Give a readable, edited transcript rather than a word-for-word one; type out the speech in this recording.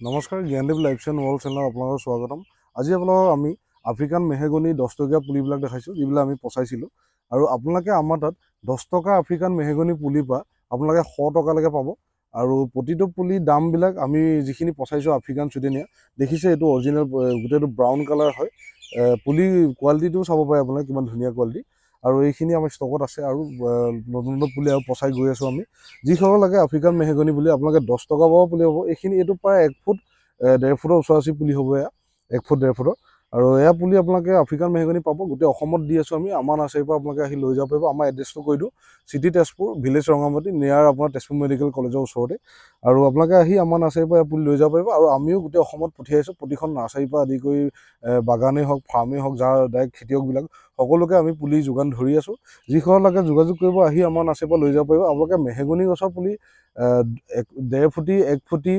নমস্কাৰ Gyandeep lifestyle world চেনেলত আপোনালোকৰ স্বাগতম। আজি আপোনালোকক আমি আফ্ৰিকান মেহগনি 10 টকীয়া পুলিবিলাক দেখাইছোঁ, যিবিলাক আমি পচাইছিলোঁ। আৰু আপোনালোকে আমাৰ তাত 10 টকা আফ্ৰিকান মেহগনি পুলিৰ পৰা আপোনালোকে 100 টকালৈকে পাব। আৰু প্ৰতিটো পুলি দামবিলাক আমি যিখিনি পচাইছোঁ আফ্ৰিকান চুইডেনিয়া, দেখিছে এইটো অৰিজিনেল, গোটেইটো ব্ৰাউন কালাৰ হয়। পুলি কোৱালিটিটো চাব পাৰে আপোনালোকে, কিমান ধুনীয়া কোৱালিটি। আৰু এইখিনি আমাৰ ষ্টকত আছে, আৰু নতুন নতুন পুলি আৰু পচাই গৈ আছোঁ আমি। যিসকল লাগে আফ্ৰিকান মেহগনি পুলি আপোনালোকে 10 টকা পাব পুলি হ'ব। এইটো প্ৰায় 1 ফুট 1.5 ফুটৰ ওচৰা-ওচৰি পুলি হ'ব। এয়া 1 ফুট 1.5 ফুটৰ। আৰু এয়া পুলি আপোনালোকে আফ্ৰিকান মেহগনি পাব। গোটেই অসমত দি আছোঁ আমি। আমাৰ নাৰ্চাৰীৰ পৰা আপোনালোকে আহি লৈ যাব পাৰিব। আমাৰ এড্ৰেছটো কৈ দিওঁ, চিটি তেজপুৰ, ভিলেজ ৰঙামাটি, নিয়াৰ আপোনাৰ তেজপুৰ মেডিকেল কলেজৰ ওচৰতে। আৰু আপোনালোকে আহি আমাৰ নাৰ্চাৰীৰ পৰা পুলি লৈ যাব পাৰিব। আৰু আমিও গোটেই অসমত পঠিয়াইছোঁ, প্ৰতিখন নাৰ্চাৰীৰ পৰা আদি কৰি বাগানেই হওক, ফাৰ্মেই হওক, যাৰ ডাইৰেক্ট খেতিয়কবিলাক সকলোকে আমি পুলি যোগান ধৰি আছোঁ। যিসকলকে যোগাযোগ কৰিব আহি আমাৰ নাৰ্চাৰীৰ পৰা লৈ যাব পাৰিব। আপোনালোকে মেহগনি গছৰ পুলি 1.5 ফুটি, 1 ফুটি,